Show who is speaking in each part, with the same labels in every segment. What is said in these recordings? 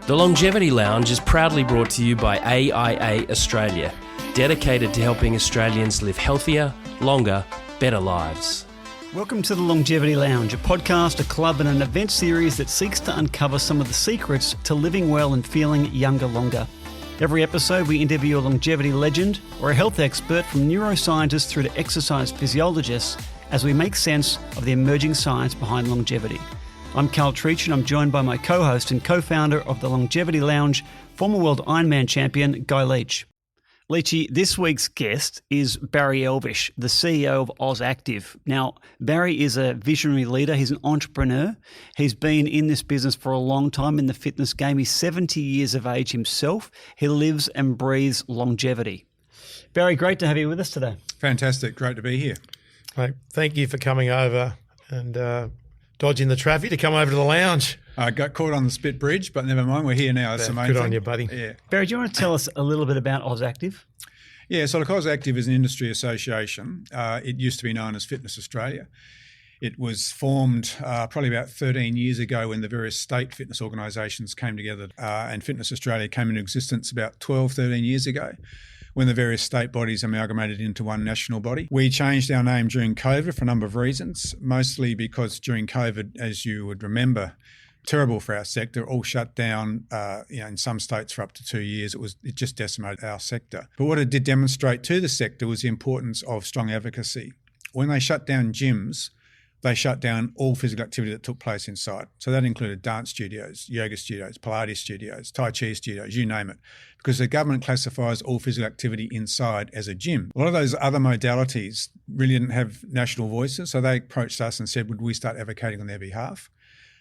Speaker 1: The Longevity Lounge is proudly brought to you by AIA Australia, dedicated to helping Australians live healthier, longer, better lives.
Speaker 2: Welcome to the Longevity Lounge, a podcast, a club and an event series that seeks to uncover some of the secrets to living well and feeling younger longer. Every episode we interview a longevity legend or a health expert, from neuroscientists through to exercise physiologists, as we make sense of the emerging science behind longevity. I'm Karl Treacher and I'm joined by my co-host and co-founder of the Longevity Lounge, former world Ironman champion, Guy Leech. Leechy, this week's guest is Barrie Elvish, the CEO of AUSactive. Now, Barrie is a visionary leader. He's an entrepreneur. He's been in this business for a long time in the fitness game. He's 70 years of age himself. He lives and breathes longevity. Barrie, great to have you with us today.
Speaker 3: Fantastic. Great to be here.
Speaker 4: Mate, thank you for coming over and dodging the traffic to come over to the lounge.
Speaker 3: I got caught on the Spit Bridge, but never mind. We're here now. That's amazing.
Speaker 4: Good on you, buddy.
Speaker 3: Yeah.
Speaker 2: Barrie, do you want to tell us a little bit about AUSactive?
Speaker 3: Yeah, so AUSactive is an industry association. It used to be known as Fitness Australia. It was formed probably about 13 years ago when the various state fitness organisations came together, and Fitness Australia came into existence about 12, 13 years ago, when the various state bodies amalgamated into one national body. We changed our name during COVID for a number of reasons, mostly because during COVID, as you would remember, terrible for our sector, all shut down, in some states for up to 2 years. It just decimated our sector. But what it did demonstrate to the sector was the importance of strong advocacy. When they shut down gyms, they shut down all physical activity that took place inside. So that included dance studios, yoga studios, Pilates studios, Tai Chi studios, you name it, because the government classifies all physical activity inside as a gym. A lot of those other modalities really didn't have national voices, so they approached us and said, would we start advocating on their behalf?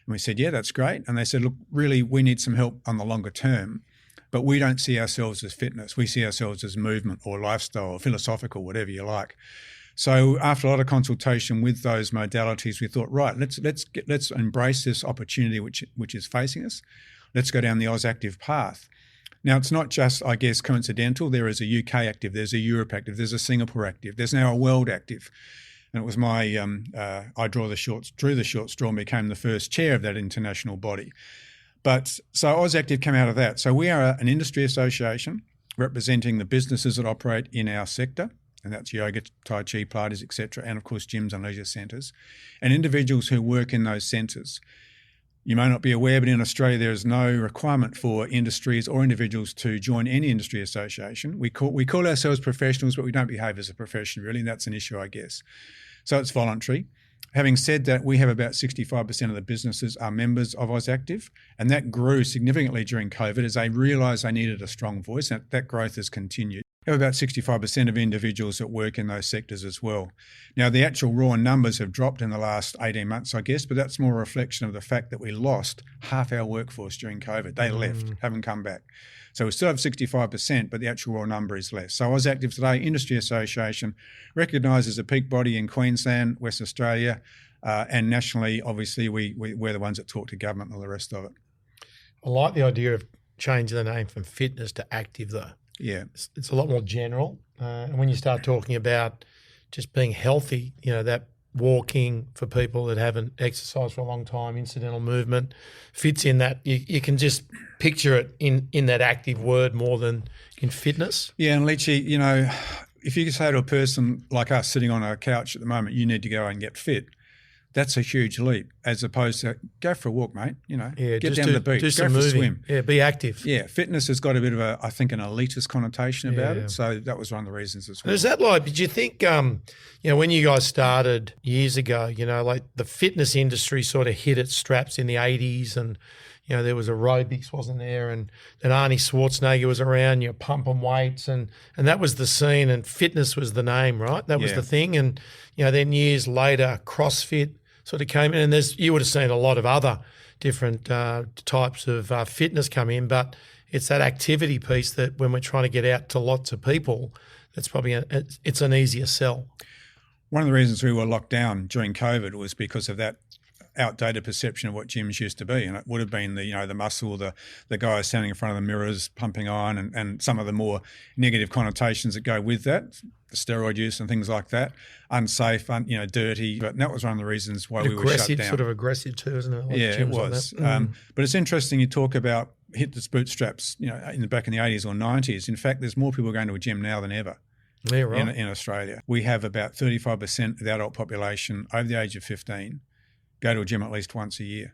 Speaker 3: And we said, yeah, that's great. And they said, look, really, we need some help on the longer term, but we don't see ourselves as fitness. We see ourselves as movement or lifestyle or philosophical, whatever you like. So after a lot of consultation with those modalities, we thought, right, let's embrace this opportunity which is facing us. Let's go down the AUSactive path. Now, it's not just, I guess, coincidental. There is a UK active, there's a Europe active, there's a Singapore active, there's now a world active. And it was my, I drew the short straw and became the first chair of that international body. But so AUSactive came out of that. So we are an industry association representing the businesses that operate in our sector, and that's yoga, Tai Chi, Pilates, etc., and of course gyms and leisure centres, and individuals who work in those centres. You may not be aware, but in Australia there is no requirement for industries or individuals to join any industry association. We call ourselves professionals, but we don't behave as a profession really, and that's an issue, I guess. So it's voluntary. Having said that, we have about 65% of the businesses are members of AUSactive, and that grew significantly during COVID as they realised they needed a strong voice, and that growth has continued. We have about 65% of individuals that work in those sectors as well. Now, the actual raw numbers have dropped in the last 18 months, I guess, but that's more a reflection of the fact that we lost half our workforce during COVID. They left, haven't come back. So we still have 65%, but the actual raw number is less. So AUSactive today, industry association, recognised as a peak body in Queensland, West Australia, and nationally, obviously, we're the ones that talk to government and all the rest of it.
Speaker 4: I like the idea of changing the name from fitness to active, though.
Speaker 3: Yeah.
Speaker 4: It's a lot more general. And when you start talking about just being healthy, that walking for people that haven't exercised for a long time, incidental movement, fits in that. You can just picture it in that active word more than in fitness.
Speaker 3: Yeah, and Leechy, if you could say to a person like us sitting on a couch at the moment, you need to go and get fit, that's a huge leap, as opposed to go for a walk, mate. Get down to the beach, go for a swim.
Speaker 4: Yeah, be active.
Speaker 3: Yeah, fitness has got a bit of an elitist connotation about it. So that was one of the reasons as well.
Speaker 4: Is that did you think, when you guys started years ago, like the fitness industry sort of hit its straps in the 80s and, there was aerobics, wasn't there? And then Arnie Schwarzenegger was around, pumping weights and that was the scene and fitness was the name, right? That was the thing. And, then years later, CrossFit sort of came in, and you would have seen a lot of other different types of fitness come in, but it's that activity piece that when we're trying to get out to lots of people, that's probably it's an easier sell.
Speaker 3: One of the reasons we were locked down during COVID was because of that outdated perception of what gyms used to be, and it would have been the muscle, the guy standing in front of the mirrors pumping iron, and some of the more negative connotations that go with that, the steroid use and things like that, unsafe, dirty. But that was one of the reasons why we were shut down.
Speaker 4: Sort of aggressive too, isn't it?
Speaker 3: It was. But it's interesting you talk about hit the bootstraps, back in the 80s or 90s. In fact, there's more people going to a gym now than ever.
Speaker 4: Yeah, right.
Speaker 3: In Australia. We have about 35% of the adult population over the age of 15 go to a gym at least once a year.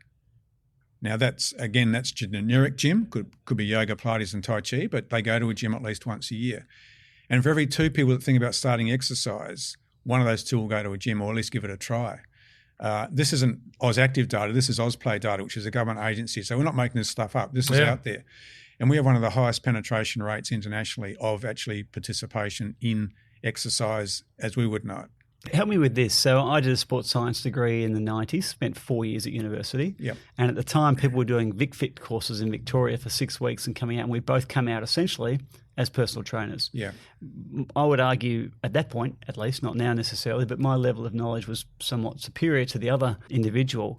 Speaker 3: Now, that's generic gym, could be yoga, Pilates and Tai Chi, but they go to a gym at least once a year. And for every 2 people that think about starting exercise, one of those 2 will go to a gym or at least give it a try. This isn't AUSactive data, this is AusPlay data, which is a government agency. So we're not making this stuff up. This is out there. And we have one of the highest penetration rates internationally of actually participation in exercise as we would know it.
Speaker 2: Help me with this. So I did a sports science degree in the 90s, spent 4 years at university.
Speaker 3: Yep.
Speaker 2: And at the time, people were doing VicFit courses in Victoria for 6 weeks and coming out, and we both come out essentially as personal trainers.
Speaker 3: Yeah.
Speaker 2: I would argue at that point, at least, not now necessarily, but my level of knowledge was somewhat superior to the other individual.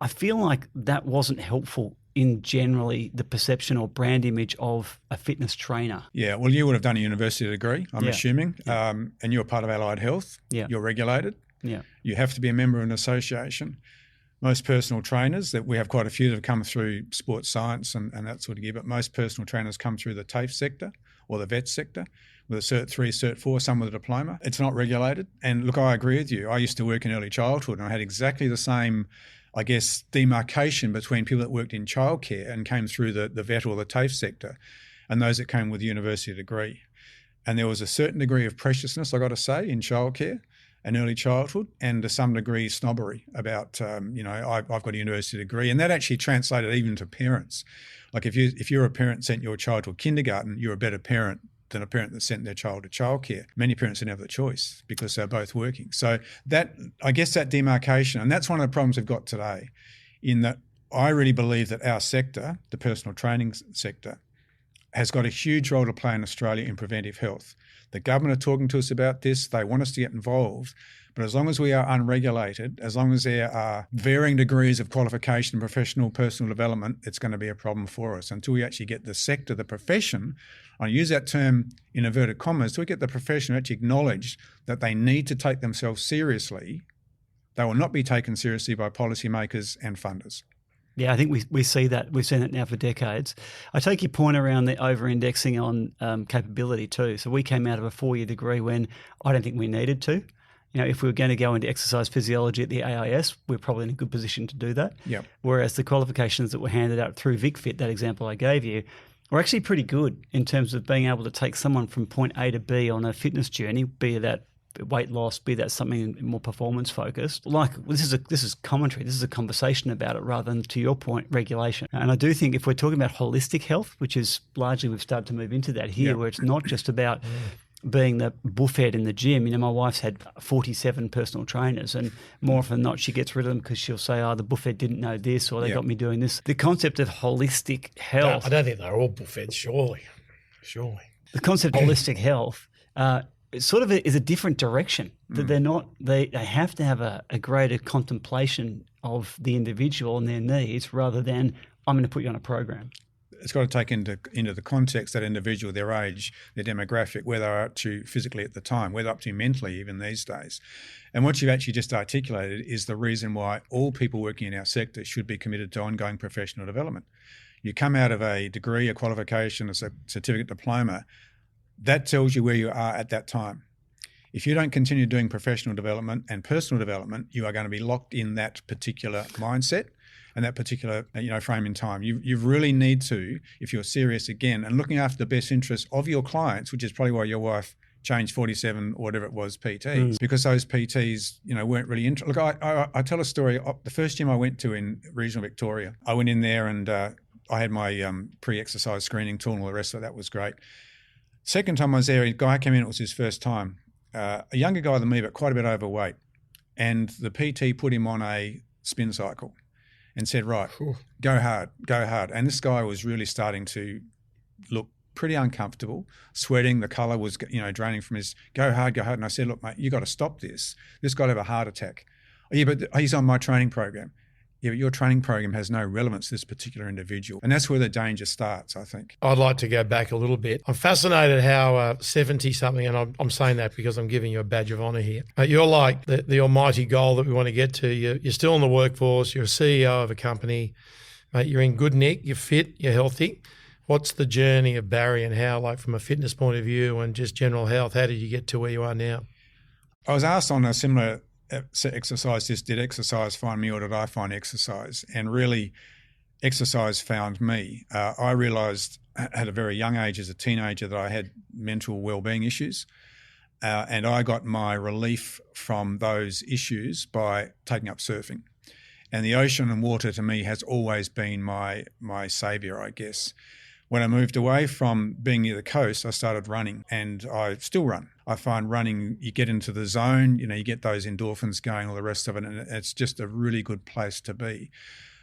Speaker 2: I feel like that wasn't helpful in generally the perception or brand image of a fitness trainer.
Speaker 3: Yeah, well, you would have done a university degree, I'm assuming,
Speaker 2: Yeah.
Speaker 3: And you're part of Allied Health.
Speaker 2: Yeah.
Speaker 3: You're regulated.
Speaker 2: Yeah.
Speaker 3: You have to be a member of an association. Most personal trainers, that we have quite a few that have come through sports science and that sort of gear, but most personal trainers come through the TAFE sector or the vet sector with a Cert 3, Cert 4, some with a diploma. It's not regulated. And look, I agree with you. I used to work in early childhood and I had exactly the same, I guess, demarcation between people that worked in childcare and came through the vet or the TAFE sector and those that came with a university degree. And there was a certain degree of preciousness, I got to say, in childcare and early childhood, and to some degree snobbery about, I've got a university degree. And that actually translated even to parents. Like if you're a parent and sent your child to a kindergarten, you're a better parent than a parent that sent their child to childcare. Many parents didn't have the choice because they're both working. So that, I guess that demarcation, and that's one of the problems we've got today, in that I really believe that our sector, the personal training sector, has got a huge role to play in Australia in preventive health. The government are talking to us about this. They want us to get involved. But as long as we are unregulated, as long as there are varying degrees of qualification and professional personal development, it's going to be a problem for us until we actually get the sector, the profession, I use that term in inverted commas, till we get the profession to actually acknowledge that they need to take themselves seriously. They will not be taken seriously by policymakers and funders.
Speaker 2: Yeah, I think we see that. We've seen that now for decades. I take your point around the over-indexing on capability too. So we came out of a 4-year degree when I don't think we needed to. If we were going to go into exercise physiology at the AIS, we're probably in a good position to do that.
Speaker 3: Yep.
Speaker 2: Whereas the qualifications that were handed out through VicFit, that example I gave you, were actually pretty good in terms of being able to take someone from point A to B on a fitness journey, be that weight loss, be that something more performance focused. Like this is commentary, this is a conversation about it rather than, to your point, regulation. And I do think if we're talking about holistic health, which is largely we've started to move into that here, where it's not just about being the buffhead in the gym. My wife's had 47 personal trainers, and more often than not, she gets rid of them because she'll say, the buffhead didn't know this, or they got me doing this. The concept of holistic health.
Speaker 4: I don't think they're all buffheads, surely.
Speaker 2: The concept of holistic health it sort of is a different direction. That they're not. They have to have a greater contemplation of the individual and their needs rather than I'm going to put you on a program.
Speaker 3: It's got to take into the context that individual, their age, their demographic, where they're up to physically at the time, where they're up to mentally even these days. And what you've actually just articulated is the reason why all people working in our sector should be committed to ongoing professional development. You come out of a degree, a qualification, a certificate, diploma, that tells you where you are at that time. If you don't continue doing professional development and personal development, you are going to be locked in that particular mindset and that particular frame in time. You really need to, if you're serious again, and looking after the best interests of your clients, which is probably why your wife changed 47 or whatever it was PTs, because those PTs, weren't really interested. Look, I tell a story. The first gym I went to in regional Victoria, I went in there and I had my pre-exercise screening tool and all the rest of it. That was great. Second time I was there, a guy came in, it was his first time. A younger guy than me, but quite a bit overweight. And the PT put him on a spin cycle and said, right, go hard. And this guy was really starting to look pretty uncomfortable, sweating. The colour was, draining from his, go hard. And I said, look, mate, you got to stop this. This guy will have a heart attack. Oh, yeah, but he's on my training program. Yeah, but your training program has no relevance to this particular individual. And that's where the danger starts, I think.
Speaker 4: I'd like to go back a little bit. I'm fascinated how 70-something, and I'm saying that because I'm giving you a badge of honour here. You're like the almighty goal that we want to get to. You're still in the workforce. You're a CEO of a company. mate, you're in good nick, you're fit, you're healthy. What's the journey of Barrie and how, like from a fitness point of view and just general health, how did you get to where you are now?
Speaker 3: I was asked on a similar exercise, did exercise find me or did I find exercise? And really, exercise found me. I realised at a very young age as a teenager that I had mental well-being issues. And I got my relief from those issues by taking up surfing. And the ocean and water to me has always been my saviour, I guess. When I moved away from being near the coast, I started running, and I still run. I find running, you get into the zone, you get those endorphins going, all the rest of it, and it's just a really good place to be.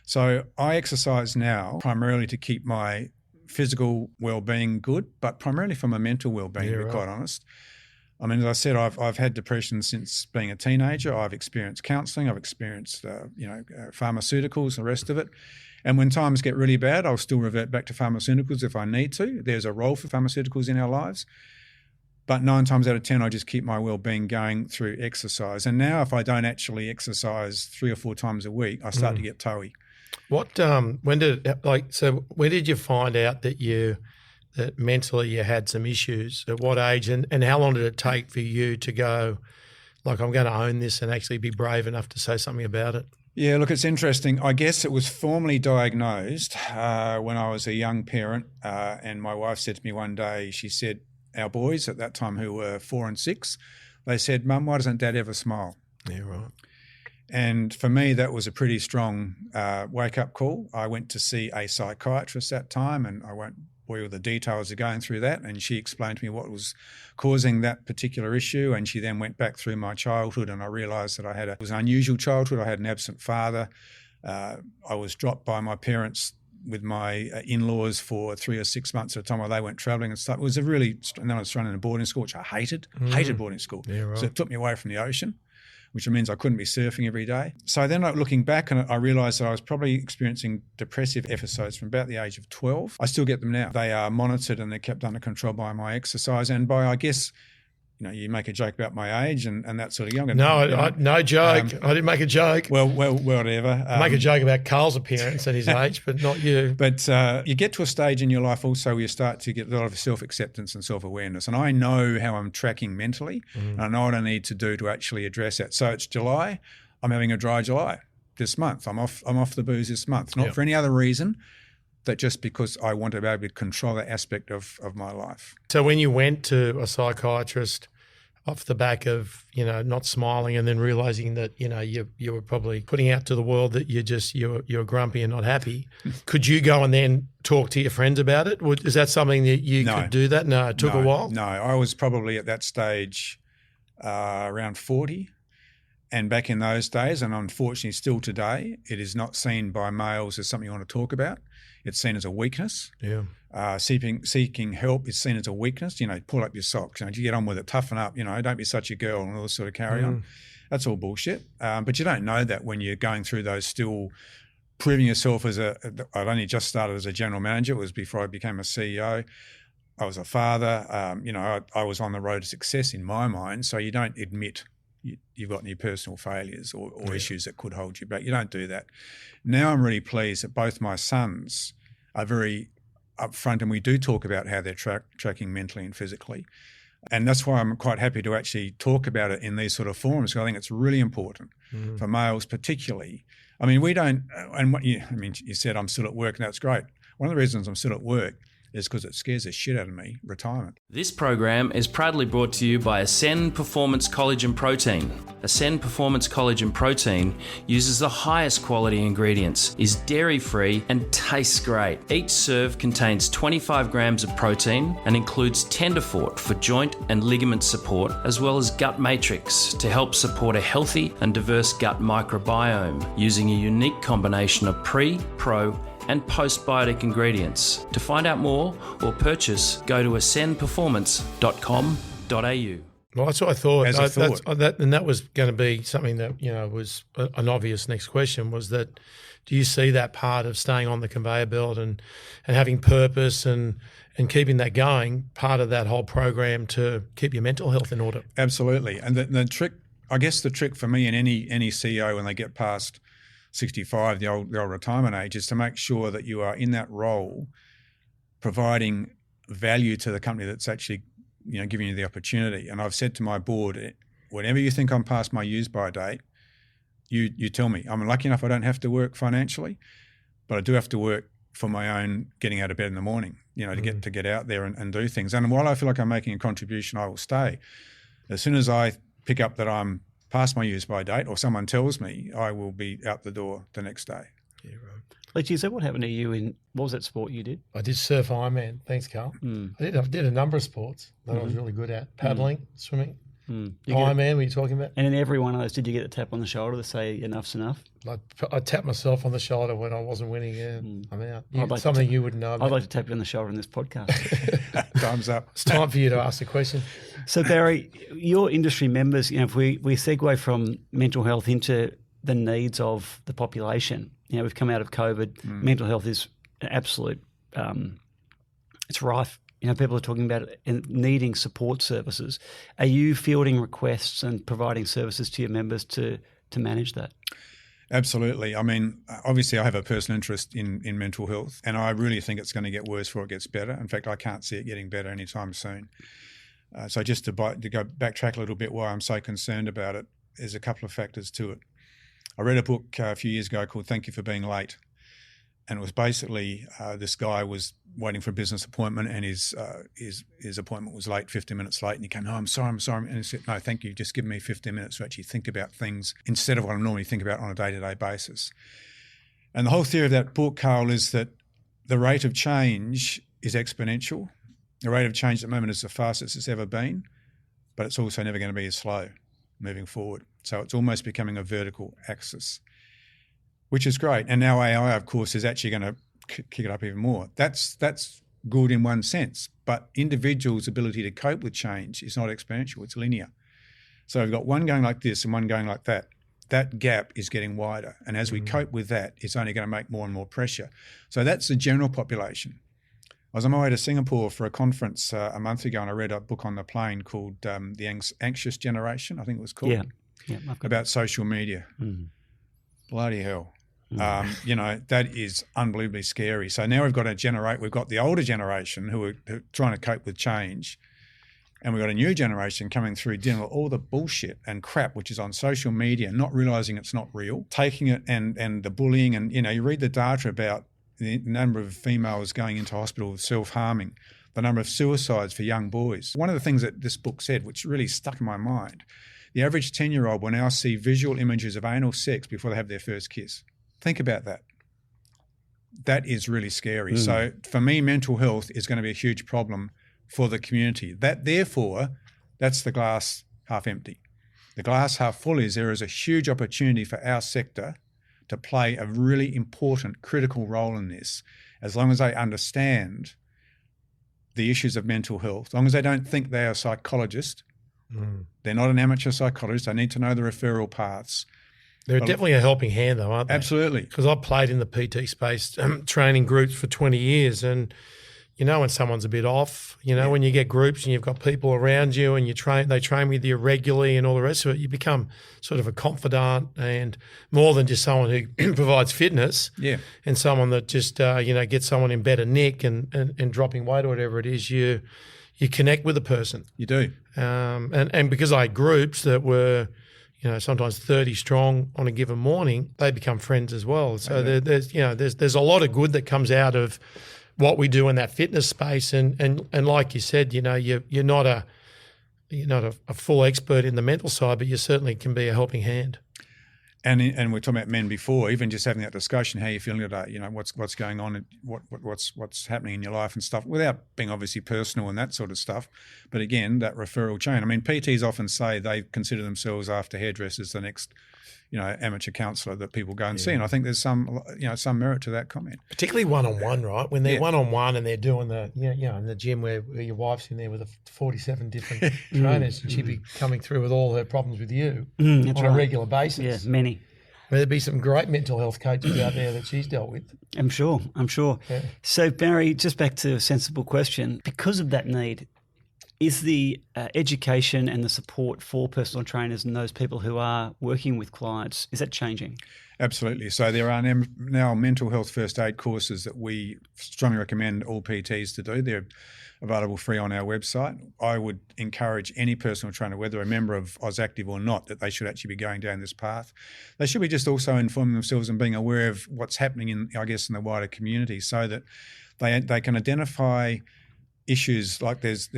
Speaker 3: So I exercise now primarily to keep my physical well-being good, but primarily for my mental well-being, to be quite honest. I mean, as I said, I've had depression since being a teenager. I've experienced counselling. I've experienced, pharmaceuticals, the rest of it. And when times get really bad, I'll still revert back to pharmaceuticals if I need to. There's a role for pharmaceuticals in our lives. But 9 times out of 10, I just keep my well-being going through exercise. And now if I don't actually exercise 3 or 4 times a week, I start to get toey.
Speaker 4: When did you find out that mentally you had some issues? At what age and how long did it take for you to go, like, I'm going to own this and actually be brave enough to say something about it?
Speaker 3: Yeah, look, it's interesting. I guess it was formally diagnosed when I was a young parent, and my wife said to me one day, she said, our boys at that time who were 4 and 6, they said, Mum, why doesn't Dad ever smile?
Speaker 4: Yeah, right.
Speaker 3: And for me, that was a pretty strong wake-up call. I went to see a psychiatrist that time, and I won't bore you with the details of going through that, and she explained to me what was causing that particular issue, and she then went back through my childhood, and I realised that it was an unusual childhood. I had an absent father. I was dropped by my parents with my in-laws for 3 or 6 months at a time while they went travelling and stuff. It was and then I was thrown in a boarding school, which I hated boarding school.
Speaker 4: Yeah, right.
Speaker 3: So it took me away from the ocean, which means I couldn't be surfing every day. So then looking back, and I realised that I was probably experiencing depressive episodes from about the age of 12. I still get them now. They are monitored and they're kept under control by my exercise and by, I guess, you make a joke about my age and that sort of young.
Speaker 4: No joke. I didn't make a joke.
Speaker 3: Well, whatever.
Speaker 4: Make a joke about Karl's appearance and his age, but not you.
Speaker 3: But you get to a stage in your life also where you start to get a lot of self-acceptance and self-awareness. And I know how I'm tracking mentally, and I know what I need to do to actually address that. So it's July. I'm having a dry July this month. I'm off the booze this month, not for any other reason. That just because I want to be able to control that aspect of my life.
Speaker 4: So when you went to a psychiatrist off the back of, not smiling and then realising that, you were probably putting out to the world that you're grumpy and not happy, could you go and then talk to your friends about it? Is that something that you could do that? No, it took a while?
Speaker 3: No, I was probably at that stage around 40. And back in those days, and unfortunately still today, it is not seen by males as something you want to talk about. It's seen as a weakness.
Speaker 4: Yeah.
Speaker 3: Seeking help is seen as a weakness. Pull up your socks. You get on with it. Toughen up. Don't be such a girl and all this sort of carry on. That's all bullshit. But you don't know that when you're going through those still proving yourself as I'd only just started as a general manager. It was before I became a CEO. I was a father. I was on the road to success in my mind. So you don't admit you've got any personal failures or issues that could hold you back. You don't do that. Now I'm really pleased that both my sons are very upfront and we do talk about how they're tracking mentally and physically. And that's why I'm quite happy to actually talk about it in these sort of forums, because I think it's really important for males particularly. I mean, you said I'm still at work, and that's great. One of the reasons I'm still at work is because it scares the shit out of me, retirement.
Speaker 1: This program is proudly brought to you by Ascend Performance Collagen Protein. Ascend Performance Collagen Protein uses the highest quality ingredients, is dairy-free and tastes great. Each serve contains 25 grams of protein and includes Tenderfort for joint and ligament support, as well as Gut Matrix to help support a healthy and diverse gut microbiome using a unique combination of pre, pro, and postbiotic ingredients. To find out more or purchase, go to ascendperformance.com.au.
Speaker 4: Well, that's what I thought.
Speaker 3: That
Speaker 4: was going to be something that, was an obvious next question, was that do you see that part of staying on the conveyor belt and having purpose and keeping that going, part of that whole program to keep your mental health in order?
Speaker 3: Absolutely. And the trick, I guess the trick for me and any CEO when they get past 65, the old retirement age, is to make sure that you are in that role providing value to the company that's actually, giving you the opportunity. And I've said to my board, whenever you think I'm past my use-by date, you tell me. I'm lucky enough I don't have to work financially, but I do have to work for my own getting out of bed in the morning, to get out there and do things. And while I feel like I'm making a contribution, I will stay. As soon as I pick up that I'm past my use-by date or someone tells me, I will be out the door the next day.
Speaker 4: Yeah, right.
Speaker 2: Leechy, so what happened to you what was that sport you did?
Speaker 4: I did surf Ironman. Thanks, Karl. I did a number of sports that I was really good at. Paddling, swimming. Ironman, were you talking about?
Speaker 2: And in every one of those, did you get a tap on the shoulder to say enough's enough?
Speaker 4: I tapped myself on the shoulder when I wasn't winning. Yeah, I'm out.
Speaker 2: Something
Speaker 4: you wouldn't know about.
Speaker 2: I'd like to tap you on the shoulder in this podcast.
Speaker 3: Time's up.
Speaker 4: It's time for you to ask the question.
Speaker 2: So, Barrie, your industry members, if we segue from mental health into the needs of the population, we've come out of COVID. Mental health is an absolute, it's rife. People are talking about it and needing support services. Are you fielding requests and providing services to your members to manage that?
Speaker 3: Absolutely. I mean, obviously I have a personal interest in mental health, and I really think it's going to get worse before it gets better. In fact, I can't see it getting better anytime soon. So just to go backtrack a little bit why I'm so concerned about it, there's a couple of factors to it. I read a book a few years ago called Thank You for Being Late. And it was basically this guy was waiting for a business appointment, and his appointment was late, 15 minutes late. And he came, "No, I'm sorry. And he said, "No, thank you. Just give me 15 minutes to actually think about things instead of what I normally think about on a day-to-day basis." And the whole theory of that book, Karl, is that the rate of change is exponential. The rate of change at the moment is the fastest it's ever been, but it's also never going to be as slow moving forward. So it's almost becoming a vertical axis, which is great. And now AI, of course, is actually going to kick it up even more. That's good in one sense, but individuals' ability to cope with change is not exponential, it's linear. So we've got one going like this and one going like that. That gap is getting wider. And as we cope with that, it's only going to make more and more pressure. So that's the general population. I was on my way to Singapore for a conference a month ago, and I read a book on the plane called The Anxious Generation, I think it was called, about social media. Bloody hell. That is unbelievably scary. So now we've got the older generation who are trying to cope with change, and we've got a new generation coming through dealing with all the bullshit and crap which is on social media, not realising it's not real, taking it and the bullying, and you read the data about the number of females going into hospital with self-harming, the number of suicides for young boys. One of the things that this book said, which really stuck in my mind, the average 10-year-old will now see visual images of anal sex before they have their first kiss. Think about that. That is really scary. So for me, mental health is going to be a huge problem for the community. Therefore, that's the glass half empty. The glass half full is there is a huge opportunity for our sector to play a really important, critical role in this, as long as they understand the issues of mental health, as long as they don't think they are a psychologist. They're not an amateur psychologist. They need to know the referral paths.
Speaker 4: They're definitely a helping hand, though, aren't they?
Speaker 3: Absolutely.
Speaker 4: Because I've played in the PT space, training groups for 20 years, and when someone's a bit off, when you get groups and you've got people around you and they train with you regularly and all the rest of it, you become sort of a confidant and more than just someone who provides fitness. Yeah. And someone that just, gets someone in better nick and dropping weight or whatever it is, you connect with the person.
Speaker 3: You do.
Speaker 4: And because I had groups that were, sometimes 30 strong on a given morning, they become friends as well. So there's a lot of good that comes out of what we do in that fitness space, and like you said, you're not a full expert in the mental side, but you certainly can be a helping hand.
Speaker 3: And we're talking about men before, even just having that discussion, how you feeling today, what's going on, and what's happening in your life and stuff, without being obviously personal and that sort of stuff. But again, that referral chain. I mean, PTs often say they consider themselves after hairdressers the next, amateur counsellor that people go and see. And I think there's some merit to that comment.
Speaker 4: Particularly one-on-one, right? When they're one-on-one and they're doing in the gym where your wife's in there with 47 different trainers, and she'd be coming through with all her problems with you on a regular basis.
Speaker 2: Yeah, many.
Speaker 4: There'd be some great mental health coaches out there that she's dealt with.
Speaker 2: I'm sure. Yeah. So, Barrie, just back to a sensible question. Because of that need, Is the education and the support for personal trainers and those people who are working with clients, is that changing?
Speaker 3: Absolutely. So there are now mental health first aid courses that we strongly recommend all PTs to do. They're available free on our website. I would encourage any personal trainer, whether a member of AUSactive or not, that they should actually be going down this path. They should be just also informing themselves and being aware of what's happening in the wider community, so that they can identify issues like there's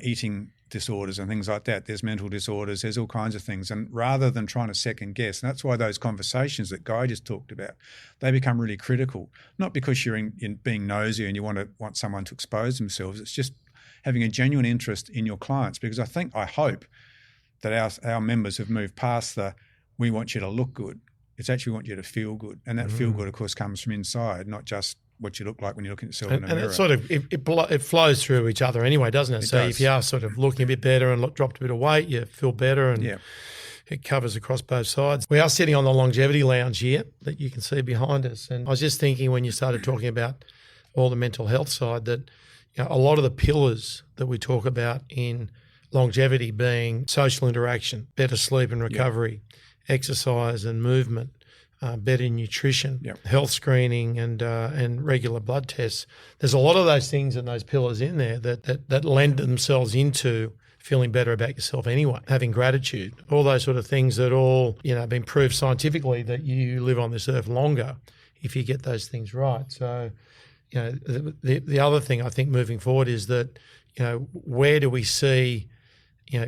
Speaker 3: eating disorders and things like that. There's mental disorders. There's all kinds of things. And rather than trying to second guess, and that's why those conversations that Guy just talked about, they become really critical. Not because you're in being nosy and you want someone to expose themselves. It's just having a genuine interest in your clients, because I hope that our members have moved past the we want you to look good. It's actually we want you to feel good. And that feel good, of course, comes from inside, not just what you look like when you look at yourself in a mirror.
Speaker 4: And it sort of it flows through each other anyway, doesn't it? So if you are sort of looking a bit better and dropped a bit of weight, you feel better, and it covers across both sides. We are sitting on the longevity lounge here that you can see behind us. And I was just thinking when you started talking about all the mental health side that a lot of the pillars that we talk about in longevity being social interaction, better sleep and recovery, exercise and movement, better nutrition, health screening, and regular blood tests. There's a lot of those things and those pillars in there that lend themselves into feeling better about yourself anyway, having gratitude, all those sort of things that all been proved scientifically that you live on this earth longer if you get those things right. So, the other thing I think moving forward is that where do we see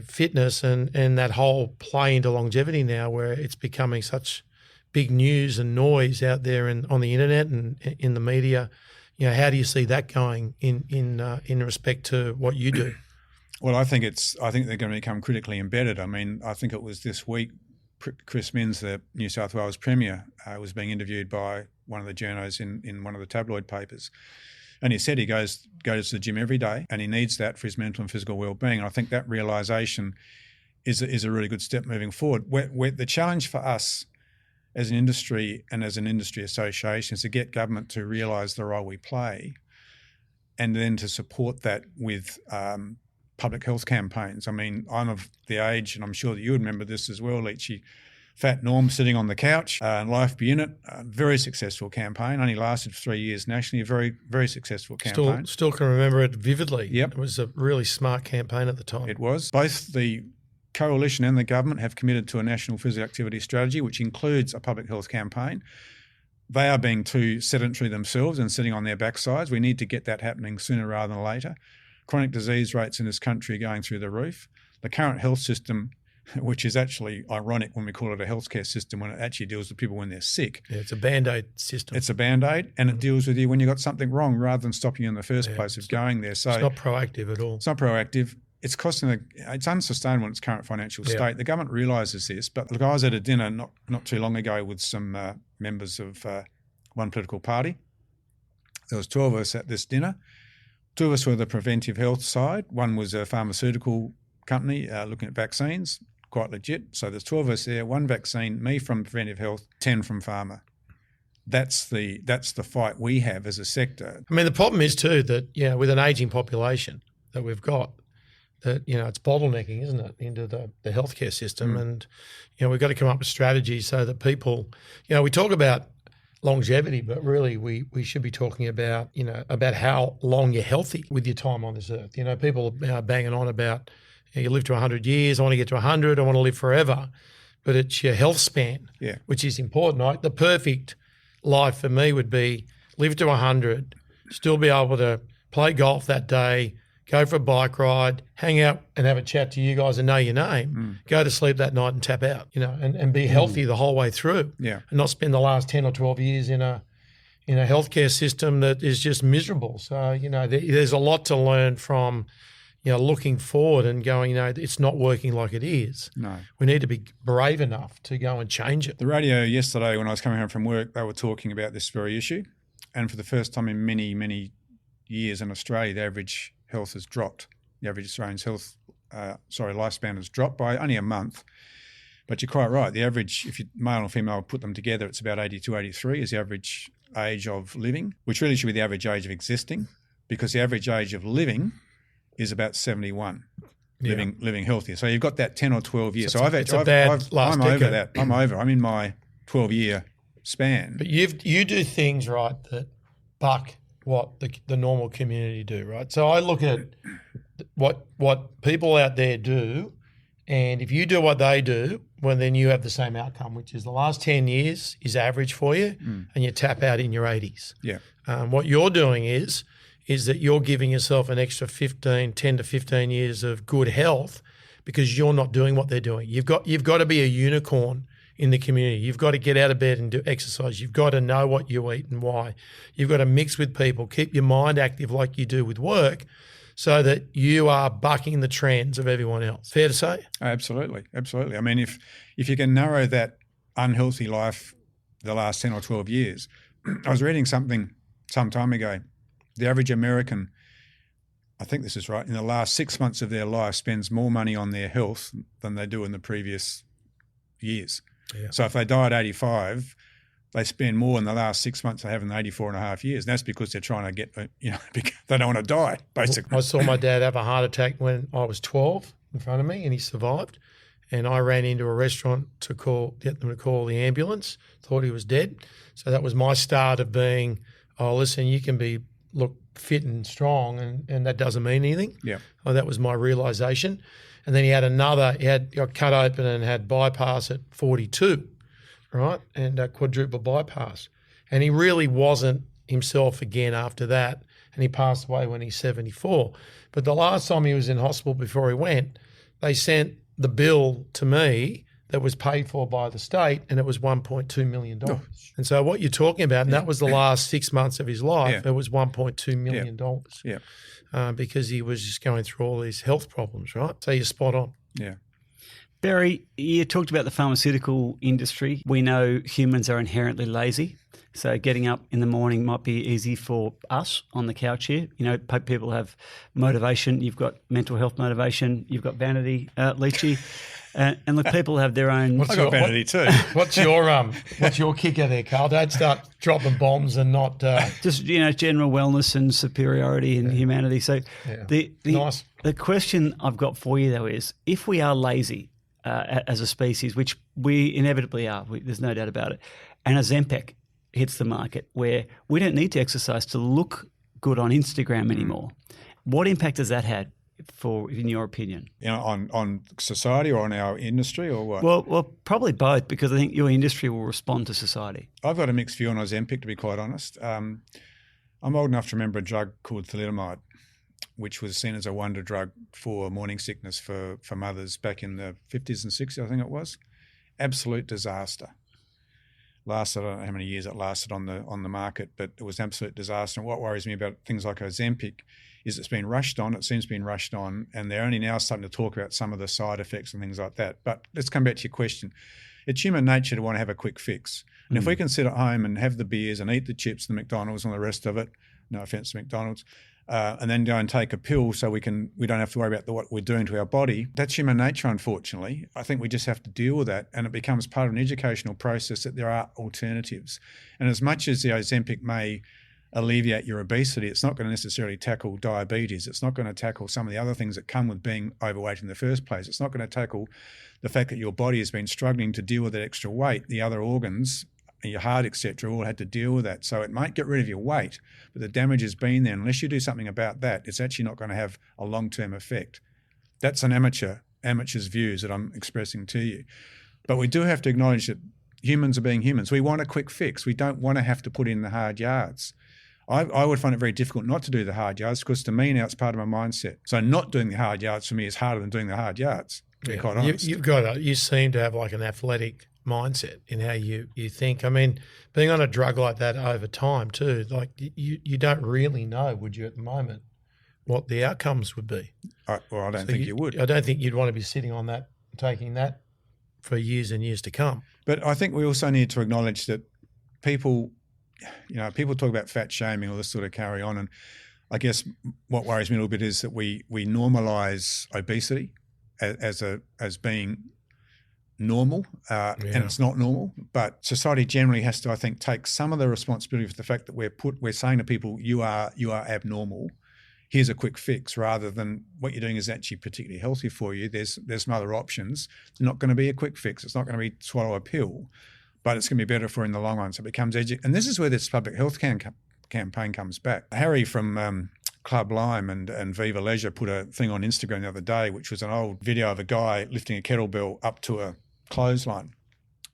Speaker 4: fitness and that whole play into longevity now, where it's becoming such big news and noise out there on the internet and in the media. How do you see that going in respect to what you do?
Speaker 3: Well, I think they're going to become critically embedded. I mean, I think it was this week, Chris Minns, the New South Wales Premier, was being interviewed by one of the journos in one of the tabloid papers. And he said he goes to the gym every day and he needs that for his mental and physical well-being. And I think that realisation is a really good step moving forward. Where the challenge for us as an industry and as an industry association is to get government to realise the role we play, and then to support that with public health campaigns. I mean, I'm of the age, and I'm sure that you would remember this as well, Leechy, Fat Norm sitting on the couch, Life Be In It, a very successful campaign, only lasted for 3 years nationally, a very, very successful campaign.
Speaker 4: Still can remember it vividly.
Speaker 3: Yep.
Speaker 4: It was a really smart campaign at the time.
Speaker 3: It was. Both the Coalition and the government have committed to a national physical activity strategy, which includes a public health campaign. They are being too sedentary themselves and sitting on their backsides. We need to get that happening sooner rather than later. Chronic disease rates in this country are going through the roof. The current health system, which is actually ironic when we call it a healthcare system, when it actually deals with people when they're sick.
Speaker 4: Yeah, it's a Band-Aid system.
Speaker 3: It's a Band-Aid, and it deals with you when you've got something wrong rather than stopping you in the first place of going there. So
Speaker 4: it's not proactive at all.
Speaker 3: It's not proactive. It's it's unsustainable in its current financial state. The government realises this. But look, I was at a dinner not too long ago with some members of one political party. There was 12 of us at this dinner. 2 of us were the preventive health side. One was a pharmaceutical company looking at vaccines, quite legit. So there's 12 of us there, 1 vaccine, me from preventive health, 10 from pharma. That's the fight we have as a sector.
Speaker 4: I mean, the problem is too that, with an ageing population that we've got, that, it's bottlenecking, isn't it, into the healthcare system. And, we've got to come up with strategies so that people, we talk about longevity, but really we should be talking about, about how long you're healthy with your time on this earth. People are banging on about, you live to 100 years, I want to get to 100, I want to live forever. But it's your health span, which is important. Right? The perfect life for me would be live to 100, still be able to play golf that day, go for a bike ride, hang out and have a chat to you guys and know your name, go to sleep that night and tap out, and be healthy the whole way through, and not spend the last 10 or 12 years in a healthcare system that is just miserable. So, there's a lot to learn from, looking forward and going, it's not working like it is.
Speaker 3: No.
Speaker 4: We need to be brave enough to go and change it.
Speaker 3: The radio yesterday when I was coming home from work, they were talking about this very issue. And for the first time in many, many years in Australia, the average health has dropped. The average Australian's lifespan has dropped by only a month. But you're quite right. The average, if you male and female put them together, it's about 82, 83 is the average age of living, which really should be the average age of existing, because the average age of living is about 71. Living healthier. So you've got that 10 or 12 years. So I'm over that. I'm in my 12-year span.
Speaker 4: But you do things, right, that buck what the normal community do, right? So I look at what people out there do, and if you do what they do, well, then you have the same outcome, which is the last 10 years is average for you, and you tap out in your 80s.
Speaker 3: Yeah.
Speaker 4: What you're doing is that you're giving yourself an extra 10 to 15 years of good health because you're not doing what they're doing. You've got to be a unicorn in the community. You've got to get out of bed and do exercise. You've got to know what you eat and why. You've got to mix with people, keep your mind active like you do with work so that you are bucking the trends of everyone else. Fair to say?
Speaker 3: Absolutely. I mean, if you can narrow that unhealthy life the last 10 or 12 years, I was reading something some time ago. The average American, I think this is right, in the last 6 months of their life spends more money on their health than they do in the previous years. Yeah. So if they die at 85, they spend more in the last 6 months they have in the 84 and a half years. And that's because they're trying to get, they don't want to die, basically.
Speaker 4: I saw my dad have a heart attack when I was 12 in front of me and he survived. And I ran into a restaurant to get them to call the ambulance, thought he was dead. So that was my start of being, listen, you can look fit and strong and that doesn't mean anything.
Speaker 3: Yeah.
Speaker 4: That was my realisation. And then he got cut open and had bypass at 42, right? And quadruple bypass. And he really wasn't himself again after that. And he passed away when he's 74. But the last time he was in hospital before he went, they sent the bill to me that was paid for by the state, and it was $1.2 million. Oh. And so what you're talking about, and that was the last 6 months of his life, it was $1.2 million.
Speaker 3: Yeah.
Speaker 4: Because he was just going through all these health problems, right? So you're spot on.
Speaker 3: Yeah.
Speaker 2: Barrie, you talked about the pharmaceutical industry. We know humans are inherently lazy. So getting up in the morning might be easy for us on the couch here. People have motivation. You've got mental health motivation. You've got vanity, Leechy. And look, people have their own.
Speaker 3: I got vanity too.
Speaker 4: What's your kicker there, Karl? Don't start dropping bombs and not
Speaker 2: just general wellness and superiority and humanity. So the question I've got for you though is, if we are lazy as a species, which we inevitably are, there's no doubt about it, and Ozempic hits the market where we don't need to exercise to look good on Instagram anymore, what impact has that had? In your opinion,
Speaker 3: on society or on our industry or what?
Speaker 2: Well, probably both, because I think your industry will respond to society.
Speaker 3: I've got a mixed view on Ozempic, to be quite honest. I'm old enough to remember a drug called thalidomide, which was seen as a wonder drug for morning sickness for mothers back in the 50s and 60s, I think it was. Absolute disaster. Lasted, I don't know how many years it lasted on the market, but it was an absolute disaster. And what worries me about things like Ozempic is it seems been rushed on, and they're only now starting to talk about some of the side effects and things like that. But let's come back to your question. It's human nature to want to have a quick fix. And if we can sit at home and have the beers and eat the chips, the McDonald's and the rest of it, no offence to McDonald's, and then go and take a pill so we don't have to worry about what we're doing to our body, that's human nature, unfortunately. I think we just have to deal with that, and it becomes part of an educational process that there are alternatives. And as much as the Ozempic may alleviate your obesity, it's not going to necessarily tackle diabetes. It's not going to tackle some of the other things that come with being overweight in the first place. It's not going to tackle the fact that your body has been struggling to deal with that extra weight. The other organs, your heart, etc., all had to deal with that. So it might get rid of your weight, but the damage has been there. Unless you do something about that, it's actually not going to have a long-term effect. That's an amateur's views that I'm expressing to you. But we do have to acknowledge that humans are being humans. We want a quick fix. We don't want to have to put in the hard yards. I would find it very difficult not to do the hard yards, because to me now it's part of my mindset. So not doing the hard yards for me is harder than doing the hard yards, to be quite honest.
Speaker 4: You seem to have like an athletic mindset in how you think. I mean, being on a drug like that over time too, like you don't really know, would you, at the moment, what the outcomes would be?
Speaker 3: I don't think you would.
Speaker 4: I don't think you'd want to be sitting on that, taking that for years and years to come.
Speaker 3: But I think we also need to acknowledge that people talk about fat shaming, all this sort of carry on. And I guess what worries me a little bit is that we normalise obesity as being normal, and it's not normal. But society generally has to, I think, take some of the responsibility for the fact that we're saying to people, you are abnormal, here's a quick fix, rather than what you're doing is actually particularly healthy for you. There's some other options. It's not going to be a quick fix. It's not going to be swallow a pill, but it's going to be better for you in the long run. So it becomes and this is where this public health campaign comes back. Harry from Club Lime and Viva Leisure put a thing on Instagram the other day, which was an old video of a guy lifting a kettlebell up to a clothesline.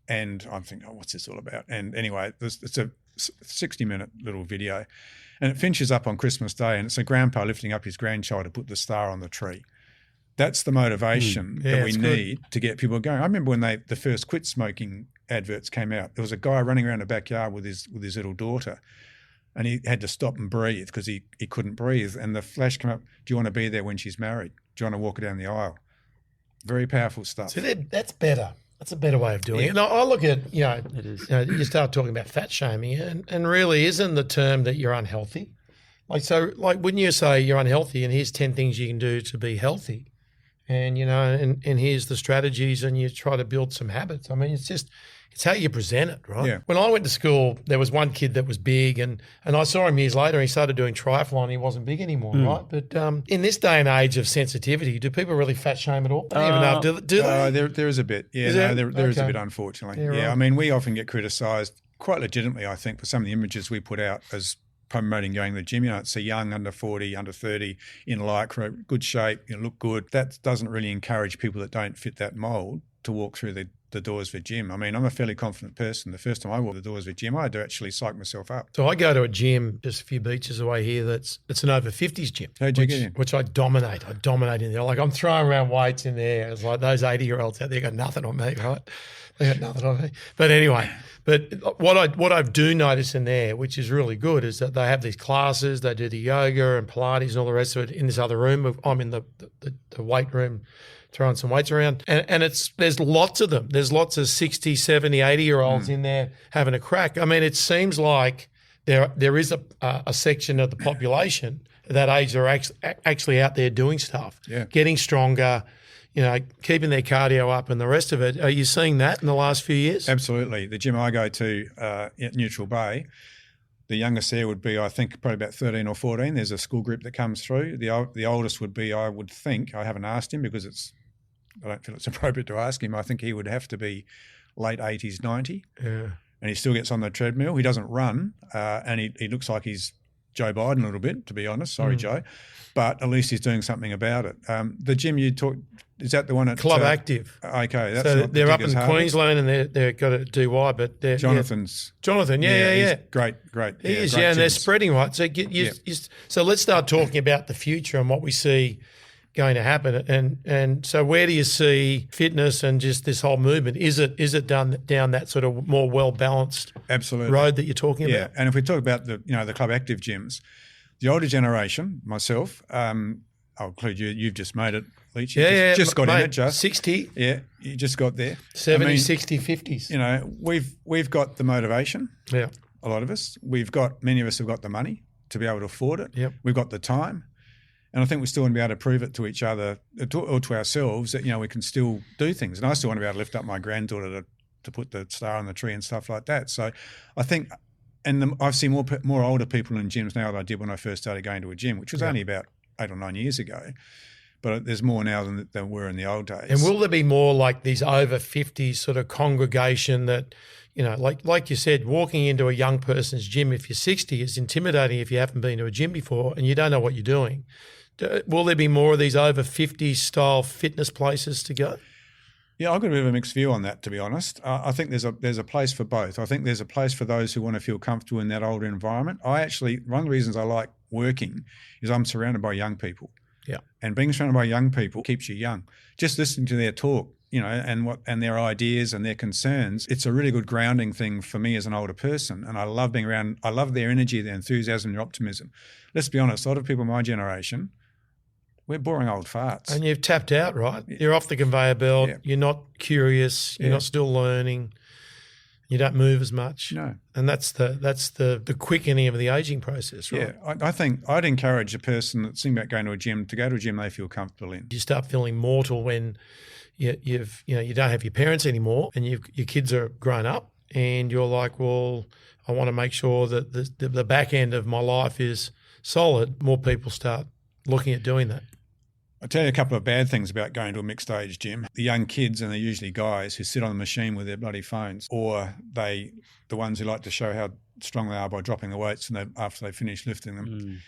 Speaker 3: And I'm thinking, what's this all about? And anyway, it's a 60-minute little video. And it finishes up on Christmas Day, and it's a grandpa lifting up his grandchild to put the star on the tree. That's the motivation that we need to get people going. I remember when the first quit smoking adverts came out, there was a guy running around the backyard with his little daughter, and he had to stop and breathe because he couldn't breathe. And the flash came up, do you want to be there when she's married? Do you want to walk her down the aisle? Very powerful stuff.
Speaker 4: So that's better. That's a better way of doing it. And I look at,
Speaker 2: It is.
Speaker 4: you start talking about fat shaming, and really isn't the term that you're unhealthy? Like when you say you're unhealthy and here's 10 things you can do to be healthy, and and here's the strategies, and you try to build some habits. I mean, it's how you present it, right?
Speaker 3: Yeah.
Speaker 4: When I went to school, there was one kid that was big, and I saw him years later. He started doing triathlon. He wasn't big anymore, right? But in this day and age of sensitivity, do people really fat shame at all? I don't even know. Do they?
Speaker 3: There is a bit. Yeah, there is a bit, unfortunately.
Speaker 4: Yeah, right.
Speaker 3: I mean, we often get criticised, quite legitimately, I think, for some of the images we put out as promoting going to the gym. It's a young, under 40, under 30, in lycra, good shape, look good. That doesn't really encourage people that don't fit that mould to walk through the doors of a gym. I mean, I'm a fairly confident person. The first time I walked the doors of a gym, I had to actually psych myself up.
Speaker 4: So I go to a gym just a few beaches away here it's an over 50s gym.
Speaker 3: How'd you get in?
Speaker 4: Which I dominate. I dominate in there. Like, I'm throwing around weights in there. It's like those 80-year-olds out there got nothing on me, right? They got nothing on me. But anyway, what I do notice in there, which is really good, is that they have these classes. They do the yoga and Pilates and all the rest of it in this other room. I'm in the weight room throwing some weights around. And there's lots of them. There's lots of 60, 70, 80-year-olds in there having a crack. I mean, it seems like there is a section of the population that age that are actually out there doing stuff, getting stronger, keeping their cardio up and the rest of it. Are you seeing that in the last few years?
Speaker 3: Absolutely. The gym I go to at Neutral Bay, the youngest there would be, I think, probably about 13 or 14. There's a school group that comes through. The oldest would be, I would think, I haven't asked him because I don't feel it's appropriate to ask him. I think he would have to be late 80s, 90. Yeah. And he still gets on the treadmill. He doesn't run, and he looks like he's Joe Biden a little bit, to be honest. Sorry, Joe. But at least he's doing something about it. The gym you talk, is that the one at
Speaker 4: Club Active?
Speaker 3: Okay, that's
Speaker 4: so
Speaker 3: not
Speaker 4: they're up in
Speaker 3: Harvard.
Speaker 4: Queensland, and they've got a DY, but they're
Speaker 3: Jonathan,
Speaker 4: yeah.
Speaker 3: He's great.
Speaker 4: He is, and they're spreading, right? So so let's start talking about the future and what we see going to happen. And so where do you see fitness and just this whole movement? Is it done down that sort of more well-balanced road that you're talking about?
Speaker 3: Yeah, and if we talk about the Club Active gyms, the older generation, myself, I'll include you, you've just made it, Leech. Just got in it, just.
Speaker 4: 60.
Speaker 3: Yeah, you just got there.
Speaker 4: 70, 60, 50s.
Speaker 3: We've got the motivation.
Speaker 4: Yeah.
Speaker 3: A lot of us. Many of us have got the money to be able to afford it.
Speaker 4: Yep.
Speaker 3: We've got the time. And I think we still want to be able to prove it to each other or to ourselves that, we can still do things. And I still want to be able to lift up my granddaughter to put the star on the tree and stuff like that. So I think, I've seen more older people in gyms now than I did when I first started going to a gym, which was only about 8 or 9 years ago. But there's more now than were in the old days.
Speaker 4: And will there be more like these over 50s sort of congregation that, like you said, walking into a young person's gym if you're 60 is intimidating if you haven't been to a gym before and you don't know what you're doing. Will there be more of these over 50s style fitness places to go?
Speaker 3: Yeah, I've got a bit of a mixed view on that, to be honest. I think there's a place for both. I think there's a place for those who want to feel comfortable in that older environment. One of the reasons I like working is I'm surrounded by young people.
Speaker 4: Yeah.
Speaker 3: And being surrounded by young people keeps you young. Just listening to their talk, and their ideas and their concerns, it's a really good grounding thing for me as an older person. And I love being around, I love their energy, their enthusiasm, their optimism. Let's be honest, a lot of people my generation, we're boring old farts.
Speaker 4: And you've tapped out, right? You're off the conveyor belt. Yeah. You're not curious. You're not still learning. You don't move as much.
Speaker 3: No.
Speaker 4: And that's the quickening of the aging process, right?
Speaker 3: Yeah, I think I'd encourage a person that's thinking about going to a gym to go to a gym they feel comfortable in.
Speaker 4: You start feeling mortal when you don't have your parents anymore and your kids are grown up and you're like, well, I want to make sure that the back end of my life is solid. More people start looking at doing that?
Speaker 3: I'll tell you a couple of bad things about going to a mixed age gym. The young kids, and they're usually guys, who sit on the machine with their bloody phones, or the ones who like to show how strong they are by dropping the weights after they finish lifting them.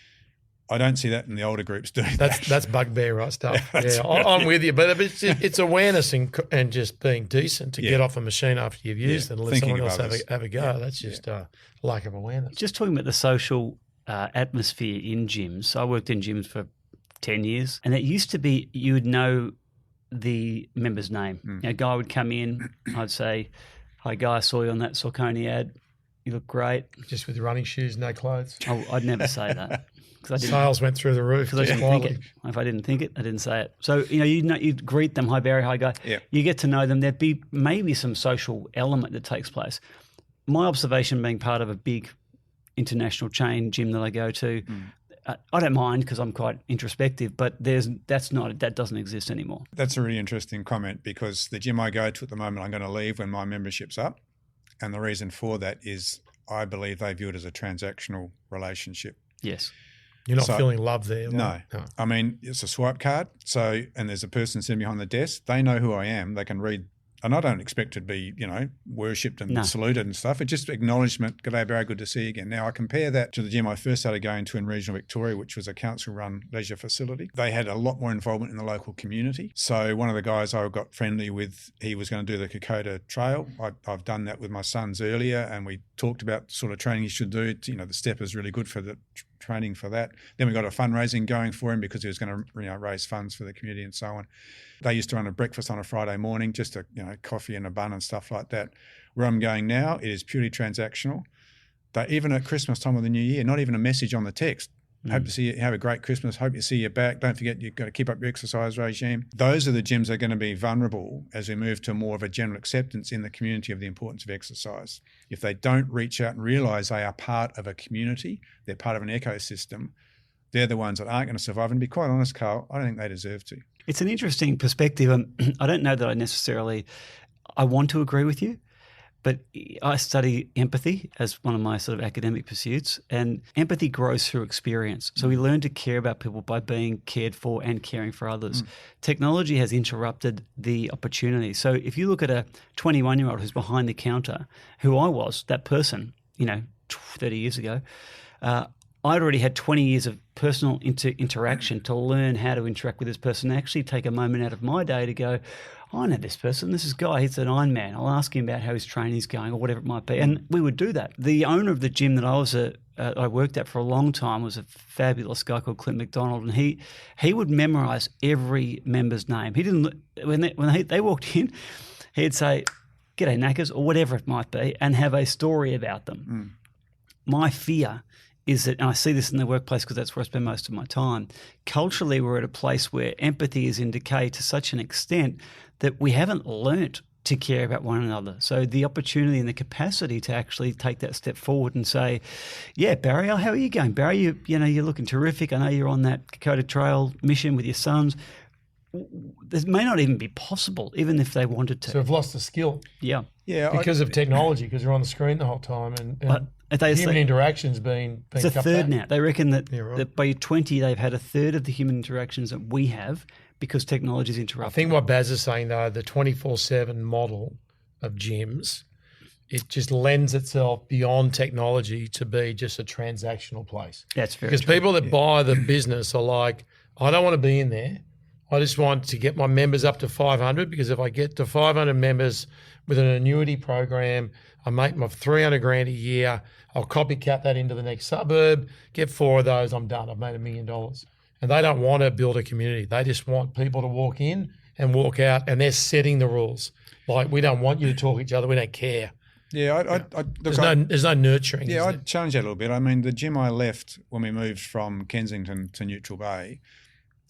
Speaker 3: I don't see that in the older groups doing that.
Speaker 4: That's bugbear, right, stuff.
Speaker 3: Yeah,
Speaker 4: I'm with you. But it's awareness and just being decent to get off a machine after you've used it and let someone else have a go.
Speaker 3: Yeah.
Speaker 4: That's just lack of awareness.
Speaker 2: Just talking about the social atmosphere in gyms. I worked in gyms for 10 years, and it used to be you would know the member's name. A guy would come in, I'd say, "Hi, Guy, I saw you on that Saucony ad. You look great."
Speaker 4: Just with your running shoes, no clothes.
Speaker 2: I'd never say that.
Speaker 4: Sales went through the roof.
Speaker 2: Because I didn't think it. If I didn't think it, I didn't say it. So, you'd greet them, "Hi, Barry, hi, Guy."
Speaker 3: Yeah.
Speaker 2: You get to know them. There'd be maybe some social element that takes place. My observation, being part of a big international chain gym that I go to, I don't mind because I'm quite introspective, but that doesn't exist anymore.
Speaker 3: That's a really interesting comment, because the gym I go to at the moment, I'm going to leave when my membership's up. And the reason for that is I believe they view it as a transactional relationship.
Speaker 2: Yes.
Speaker 4: You're not feeling love there.
Speaker 3: No. I mean, it's a swipe card. And there's a person sitting behind the desk. They know who I am. They can read. And I don't expect to be, worshipped and saluted and stuff. It's just acknowledgement. "G'day, Barry, good to see you again." Now, I compare that to the gym I first started going to in regional Victoria, which was a council-run leisure facility. They had a lot more involvement in the local community. So one of the guys I got friendly with, he was going to do the Kokoda Trail. I've done that with my sons earlier, and we talked about the sort of training he should do. The step is really good for the training for that. Then we got a fundraising going for him because he was going to raise funds for the community and so on. They used to run a breakfast on a Friday morning, just a coffee and a bun and stuff like that. Where I'm going now, it is purely transactional. Even at Christmas time or the New Year, not even a message on the text. Hope to see you. Have a great Christmas. Hope you see you back. Don't forget you've got to keep up your exercise regime. Those are the gyms that are going to be vulnerable as we move to more of a general acceptance in the community of the importance of exercise. If they don't reach out and realise they are part of a community, they're part of an ecosystem, they're the ones that aren't going to survive. And to be quite honest, Karl, I don't think they deserve to.
Speaker 2: It's an interesting perspective. I don't know that I want to agree with you, but I study empathy as one of my sort of academic pursuits, and empathy grows through experience. So we learn to care about people by being cared for and caring for others. Technology has interrupted the opportunity. So if you look at a 21-year-old who's behind the counter, who I was, that person, 30 years ago, I'd already had 20 years of personal interaction to learn how to interact with this person, actually take a moment out of my day to go, "I know this person. This is Guy. He's an Ironman. I'll ask him about how his training's going," or whatever it might be. And we would do that. The owner of the gym that I worked at for a long time was a fabulous guy called Clint McDonald, and he would memorise every member's name. He didn't when they walked in, he'd say, "G'day, knackers," or whatever it might be, and have a story about them. My fear is that, and I see this in the workplace because that's where I spend most of my time, culturally we're at a place where empathy is in decay to such an extent that we haven't learnt to care about one another. So the opportunity and the capacity to actually take that step forward and say, "Yeah, Barry, how are you going? Barry, you're looking terrific. I know you're on that Kokoda Trail mission with your sons." This may not even be possible, even if they wanted to.
Speaker 4: So we've lost the skill.
Speaker 2: Yeah.
Speaker 4: Because of technology, because you're on the screen the whole time, and human interaction's been
Speaker 2: it's a
Speaker 4: cut
Speaker 2: third
Speaker 4: back.
Speaker 2: now. They reckon that by 20 they've had a third of the human interactions that we have because technology's interrupted.
Speaker 4: I think what Baz is saying, though, the 24/7 model of gyms, it just lends itself beyond technology to be just a transactional place.
Speaker 2: That's very
Speaker 4: Because
Speaker 2: true.
Speaker 4: people that buy the business are like, "I don't want to be in there. I just want to get my members up to 500 because if I get to 500 members with an annuity program, I make my 300 grand a year. I'll copycat that into the next suburb, get 4 of those, I'm done. I've made $1 million." And they don't want to build a community. They just want people to walk in and walk out, and they're setting the rules. Like, we don't want you to talk to each other. We don't care.
Speaker 3: Yeah,
Speaker 4: There's no nurturing.
Speaker 3: Yeah, I'd challenge that a little bit. I mean, the gym I left when we moved from Kensington to Neutral Bay,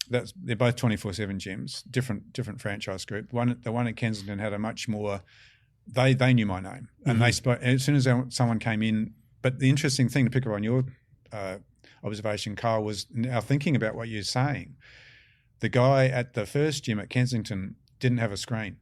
Speaker 3: they're both 24/7 gyms, different franchise group. The one at Kensington had a much more. They knew my name, and they spoke as soon as someone came in. But the interesting thing to pick up on your observation, Karl, was now thinking about what you're saying. The guy at the first gym at Kensington didn't have a screen.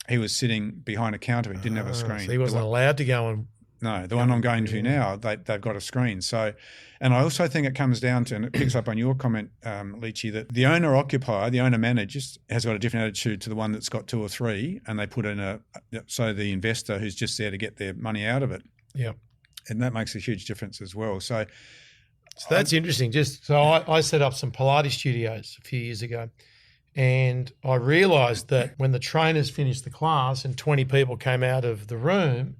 Speaker 3: He was sitting behind a counter. He didn't have a screen.
Speaker 4: So he wasn't allowed to go and
Speaker 3: No, the one I'm going to now, they've got a screen. So, and I also think it comes down to, and it picks up on your comment, Leechy, that the owner-occupier, the owner-manager, has got a different attitude to the one that's got 2 or 3, and they put in so the investor who's just there to get their money out of it.
Speaker 4: Yeah.
Speaker 3: And that makes a huge difference as well. So
Speaker 4: that's interesting. I set up some Pilates studios a few years ago, and I realised that when the trainers finished the class and 20 people came out of the room,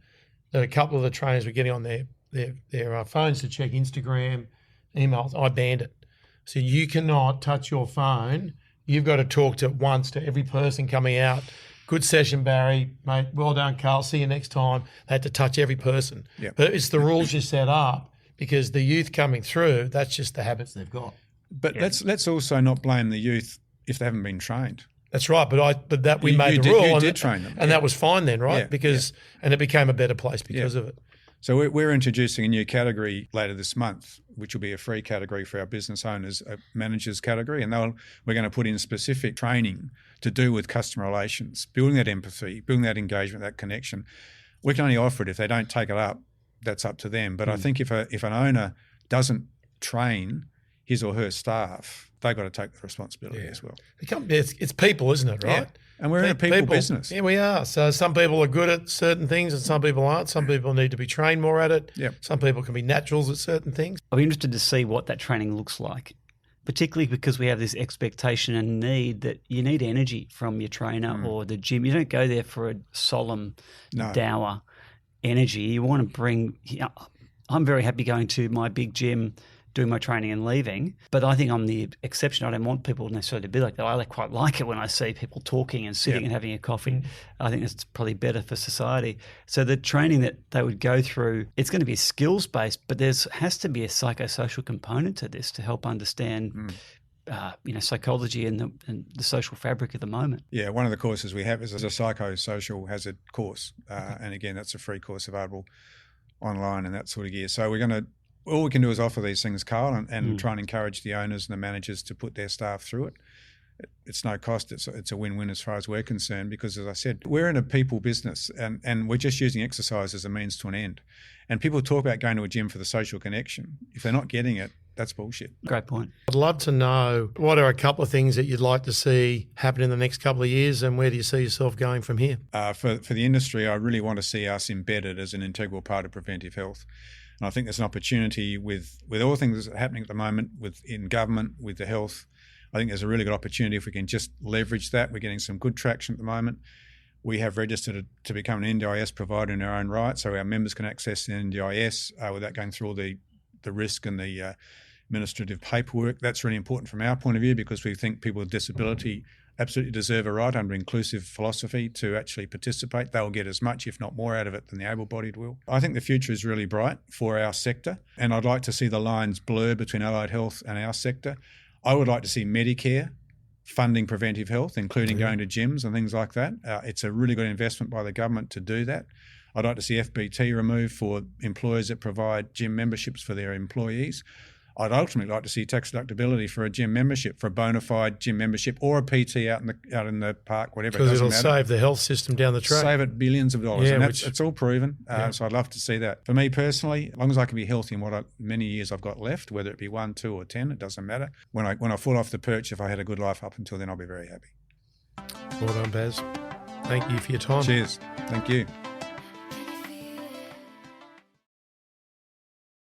Speaker 4: that a couple of the trainers were getting on their phones to check Instagram, emails. I banned it. So you cannot touch your phone. You've got to talk to every person coming out. Good session, Barry, mate. Well done, Karl. See you next time. They had to touch every person.
Speaker 3: Yep.
Speaker 4: But it's the rules you set up, because the youth coming through, that's just the habits they've got.
Speaker 3: But let's also not blame the youth if they haven't been trained.
Speaker 4: That's right, but we made the rule.
Speaker 3: You did train them.
Speaker 4: And that was fine then, right?
Speaker 3: Yeah,
Speaker 4: and it became a better place because of it.
Speaker 3: So we're introducing a new category later this month, which will be a free category for our business owners, a managers category, and we're going to put in specific training to do with customer relations, building that empathy, building that engagement, that connection. We can only offer it. If they don't take it up, that's up to them. But I think if an owner doesn't train his or her staff, they've got to take the responsibility as well.
Speaker 4: It's people, isn't it, right?
Speaker 3: Yeah. And we're in a people business.
Speaker 4: Yeah, we are. So some people are good at certain things and some people aren't. Some people need to be trained more at it.
Speaker 3: Yep.
Speaker 4: Some people can be naturals at certain things.
Speaker 2: I'll be interested to see what that training looks like, particularly because we have this expectation and need that you need energy from your trainer or the gym. You don't go there for a solemn, dour energy. You want to bring I'm very happy going to my big gym, doing my training and leaving, but I think I'm the exception. I don't want people necessarily to be like that. I quite like it when I see people talking and sitting and having a coffee. I think it's probably better for society. So the training that they would go through, it's going to be skills-based, but has to be a psychosocial component to this to help understand psychology and the social fabric of the moment.
Speaker 3: Yeah, one of the courses we have is a psychosocial hazard course. And again, that's a free course available online and that sort of gear. So all we can do is offer these things, Karl, and try and encourage the owners and the managers to put their staff through it. It's no cost. It's a win-win as far as we're concerned, because, as I said, we're in a people business and we're just using exercise as a means to an end. And people talk about going to a gym for the social connection. If they're not getting it, that's bullshit.
Speaker 2: Great point.
Speaker 4: I'd love to know, what are a couple of things that you'd like to see happen in the next couple of years, and where do you see yourself going from here?
Speaker 3: For the industry, I really want to see us embedded as an integral part of preventive health. And I think there's an opportunity with all things that are happening at the moment in government, with the health. I think there's a really good opportunity if we can just leverage that. We're getting some good traction at the moment. We have registered to become an NDIS provider in our own right, so our members can access the NDIS without going through all the risk and the administrative paperwork. That's really important from our point of view, because we think people with disability absolutely deserve a right under inclusive philosophy to actually participate. They'll get as much, if not more, out of it than the able-bodied will. I think the future is really bright for our sector, and I'd like to see the lines blur between allied health and our sector. I would like to see Medicare funding preventive health, including going to gyms and things like that. It's a really good investment by the government to do that. I'd like to see FBT removed for employers that provide gym memberships for their employees. I'd ultimately like to see tax deductibility for a gym membership, for a bona fide gym membership, or a PT out in the park, whatever.
Speaker 4: Because it'll save the health system down the track.
Speaker 3: Save it billions of dollars, and it's all proven. So I'd love to see that. For me personally, as long as I can be healthy in many years I've got left, whether it be 1, 2 or 10, it doesn't matter. When I fall off the perch, if I had a good life up until then, I'll be very happy.
Speaker 4: Well done, Baz. Thank you for your time.
Speaker 3: Cheers. Thank you.